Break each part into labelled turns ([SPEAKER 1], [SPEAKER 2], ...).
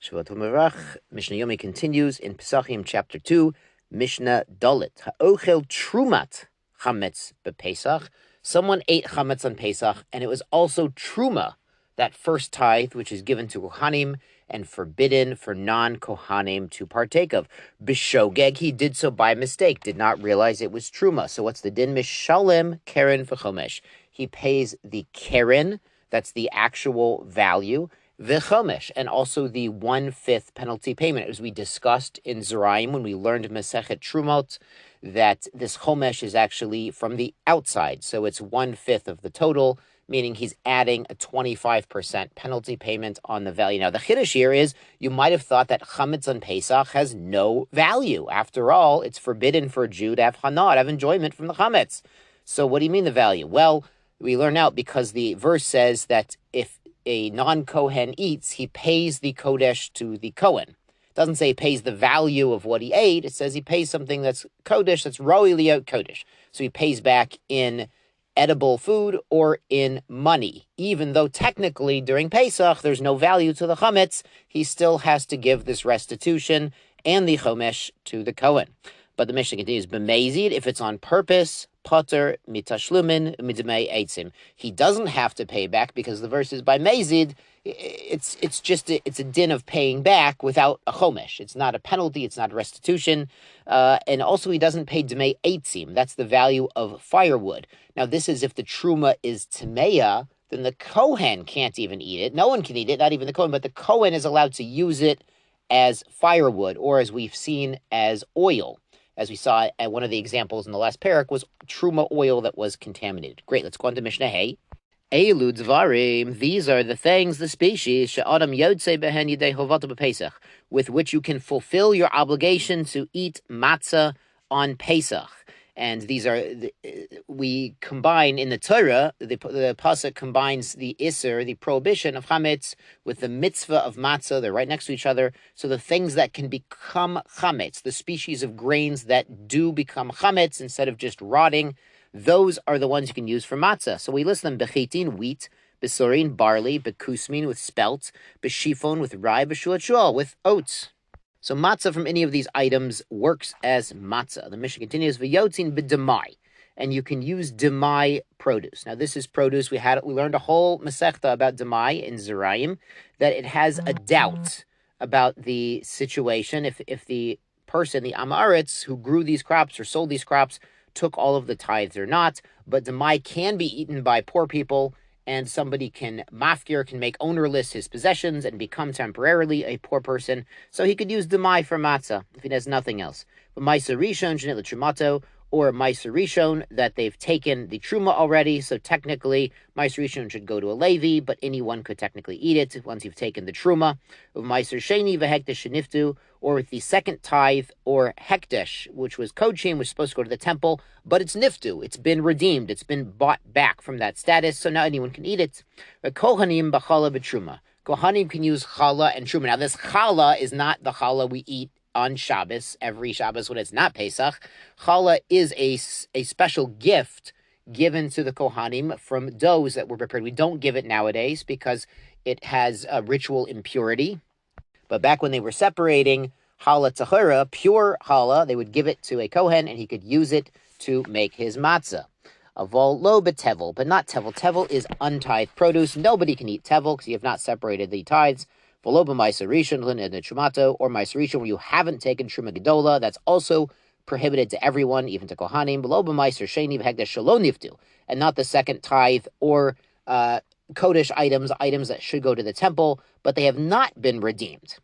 [SPEAKER 1] Shavot U'Merach. Mishnah Yomi continues in Pesachim chapter 2, Mishnah Dalet. Ha'ochel trumat Hametz bePesach. Someone ate Hametz on Pesach, and it was also trumah, that first tithe, which is given to Kohanim and forbidden for non-Kohanim to partake of. B'shogeg, he did so by mistake, did not realize it was trumah. So what's the din? Mishalem keren v'chomesh. He pays the keren, that's the actual value, v'chomesh, and also the 1/5 penalty payment, as we discussed in Zerayim when we learned Masechet Trumot, that this chomesh is actually from the outside, so it's 1/5 of the total, meaning he's adding a 25% penalty payment on the value. Now, the chiddush here is you might have thought that chametz on Pesach has no value. After all, it's forbidden for a Jew to have hana, to have enjoyment from the chametz. So what do you mean the value? Well, we learn out because the verse says that if a non-Kohen eats, he pays the kodesh to the Kohen. It doesn't say he pays the value of what he ate. It says he pays something that's kodesh, that's roi liot kodesh. So he pays back in edible food or in money. Even though technically during Pesach there's no value to the chametz, he still has to give this restitution and the chomesh to the Kohen. But the Mishnah continues, b'mezid, if it's on purpose, potter mitashlumin midmei eitzim. He doesn't have to pay back because the verse is by mezid. It's a din of paying back without a chomesh. It's not a penalty. It's not a restitution. And also he doesn't pay dmei eitzim. That's the value of firewood. Now this is if the trumah is tameya, then the Kohen can't even eat it. No one can eat it, not even the Kohen, but the Kohen is allowed to use it as firewood, or as we've seen, as oil. As we saw at one of the examples in the last parak, was truma oil that was contaminated. Great, let's go on to Mishnah Hey. Eilu dvarim, these are the things, the species, she'adam yodse behen yidei hovata b'Pesach, with which you can fulfill your obligation to eat matzah on Pesach. And these are, we combine in the Torah, the pasuk combines the Isser, the prohibition of Hametz, with the mitzvah of matzah. They're right next to each other. So the things that can become Hametz, the species of grains that do become Hametz instead of just rotting, those are the ones you can use for matzah. So we list them: bechitin, wheat; besorin, barley; bekusmin, with spelt; beshifon, with rye; beshuat, with oats. So matzah from any of these items works as matzah. The Mishnah continues, v'yotzin b'demai, and you can use demai produce. Now this is produce. We learned a whole masechta about demai in Zerayim, that it has a doubt about the situation. If the person, the Amaretz, who grew these crops or sold these crops, took all of the tithes or not, but demai can be eaten by poor people, and somebody can make ownerless his possessions and become temporarily a poor person. So he could use demai for matzah if he has nothing else. But ma'aser rishon shenit l'trumato, or ma'aser rishon that they've taken the trumah already. So technically, ma'aser rishon should go to a levi, but anyone could technically eat it once you've taken the trumah. Ma'aser sheni v'hekdesh sheniftu, or with the second tithe, or hekdesh, which was kodshim, which was supposed to go to the temple, but it's niftu, it's been redeemed, it's been bought back from that status, so now anyone can eat it. Kohanim b'chala b'truma. Kohanim can use challah and truma. Now this challah is not the challah we eat on Shabbos, every Shabbos when it's not Pesach. Challah is a special gift given to the Kohanim from doughs that were prepared. We don't give it nowadays because it has a ritual impurity. But back when they were separating challah tahara, pure challah, they would give it to a Kohen and he could use it to make his matzah. Avol lo betevel, but not tevel. Tevel is untithed produce. Nobody can eat tevel because you have not separated the tithes. V'lo b'ma'aser rishon and the trumato, or ma'aser rishon where you haven't taken truma gedola. That's also prohibited to everyone, even to Kohanim. V'lo b'ma'aser sheni v'hekdesh shelo niftu, and not the second tithe or kodesh items that should go to the temple, but they have not been redeemed.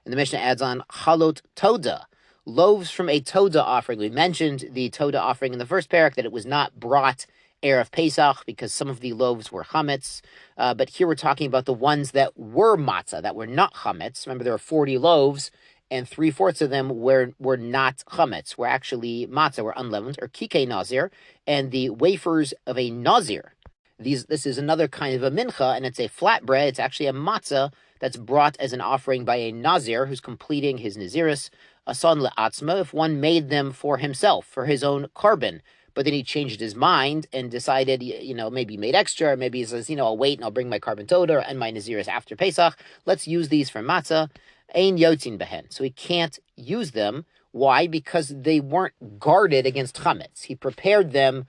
[SPEAKER 1] And the Mishnah adds on, halot toda, loaves from a toda offering. We mentioned the toda offering in the first parak, that it was not brought Erev Pesach because some of the loaves were chametz, but here we're talking about the ones that were matzah, that were not chametz. Remember, there were 40 loaves, and 3/4 of them were not chametz, were actually matzah, were unleavened, or kikei nazir, and the wafers of a nazir. This is another kind of a mincha, and it's a flatbread. It's actually a matzah that's brought as an offering by a nazir who's completing his naziris. Asan le'atzma, if one made them for himself, for his own carbon, but then he changed his mind and decided, maybe he made extra, or maybe he says, I'll wait and I'll bring my carbon toda and my naziris after Pesach. Let's use these for matzah. Ein yotzin behen. So he can't use them. Why? Because they weren't guarded against chametz. He prepared them,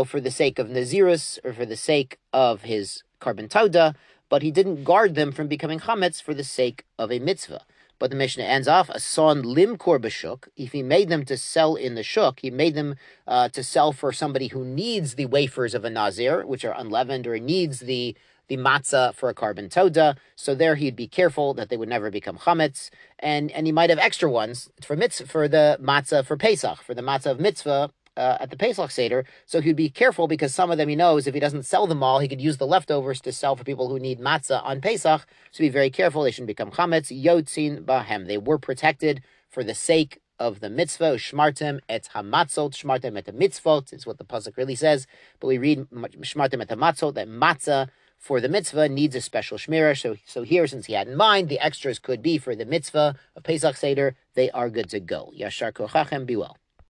[SPEAKER 1] for the sake of nazirus or for the sake of his carbon toda, but he didn't guard them from becoming chametz for the sake of a mitzvah. But the Mishnah ends off, a son limkor b'shuk, if he made them to sell in the shuk, he made them to sell for somebody who needs the wafers of a nazir, which are unleavened, or needs the matzah for a carbon toda. So there he'd be careful that they would never become chametz, and he might have extra ones for the matzah for Pesach, for the matzah of mitzvah, at the Pesach Seder, so he'd be careful because some of them he knows if he doesn't sell them all, he could use the leftovers to sell for people who need matzah on Pesach, so be very careful, they shouldn't become chametz, yotzin bahem. They were protected for the sake of the mitzvah, shmartem et hamatzot, shmartem et mitzvot, is what the pasuk really says, but we read shmartem et hamatzot, that matzah for the mitzvah needs a special shmirah, so here, since he had in mind, the extras could be for the mitzvah of Pesach Seder, they are good to go. Yashar kochachem, be well.